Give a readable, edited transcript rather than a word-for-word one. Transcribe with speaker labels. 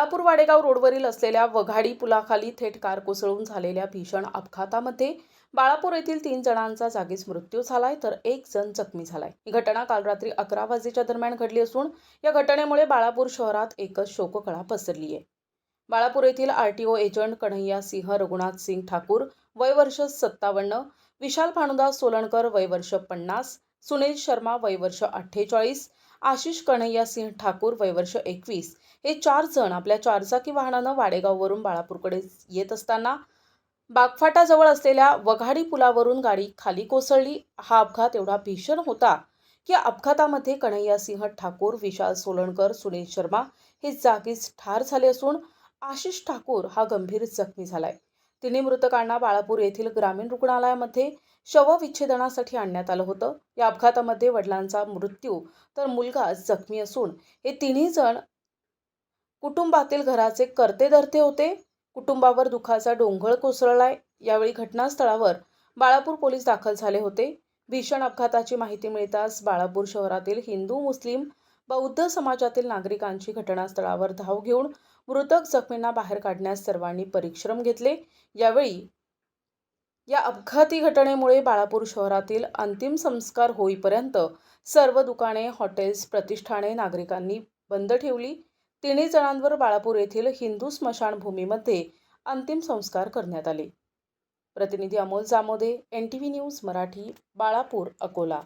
Speaker 1: बाळापूर वाडेगाव रोडवरील असलेल्या वघाडी पुलाखाली थेट कार कोसळून झालेल्या भीषण अपघातामध्ये बाळापूर येथील 3 जणांचा जागीच मृत्यू झालाय तर 1 जण जखमी झालाय। ही घटना काल रात्री 11 वाजेच्या दरम्यान घडली असून या घटनेमुळे बाळापूर शहरात एकच शोककळा पसरली आहे। बाळापूर येथील आरटीओ एजंट कन्हैया सिंह रघुनाथ सिंग ठाकूर वय वर्ष 57, विशाल भानुदास सोलनकर वय वर्ष 50, सुनील शर्मा वय वर्ष 48, आशिष कन्हैया सिंह ठाकूर वय वर्ष 21 हे 4 जण आपल्या चारचाकी वाहनानं वाडेगाववरून बाळापूरकडे येत असताना बागफाटाजवळ असलेल्या वघाडी पुलावरून गाडी खाली कोसळली। हा अपघात एवढा भीषण होता की अपघातामध्ये कन्हैया सिंह ठाकूर, विशाल सोलनकर, सुनील शर्मा हे जागीच ठार झाले असून आशिष ठाकूर हा गंभीर जखमी झालाय। तिन्ही मृतकांना बाळापूर येथील ग्रामीण रुग्णालयामध्ये शवविच्छेदनासाठी आणण्यात आलं होतं। या अपघातामध्ये वडिलांचा मृत्यू तर मुलगा जखमी असून हे तिन्ही जण कुटुंबातील घराचे कर्ते-धर्ते होते। कुटुंबावर दुःखाचा डोंगर कोसळलाय। यावेळी घटनास्थळावर बाळापूर पोलीस दाखल झाले होते। भीषण अपघाताची माहिती मिळताच बाळापूर शहरातील हिंदू, मुस्लिम, बौद्ध समाजातील नागरिकांची घटनास्थळावर धाव घेऊन मृतक जखमींना बाहेर काढण्यास सर्वांनी परिश्रम घेतले। यावेळी या अपघाती घटनेमुळे बाळापूर शहरातील अंतिम संस्कार होईपर्यंत सर्व दुकाने, हॉटेल्स, प्रतिष्ठाने नागरिकांनी बंद ठेवली। तिन्ही जणांवर बाळापूर येथील हिंदू स्मशानभूमीमध्ये अंतिम संस्कार करण्यात आले। प्रतिनिधी अमोल जामोदे, NTV न्यूज मराठी, बाळापूर, अकोला।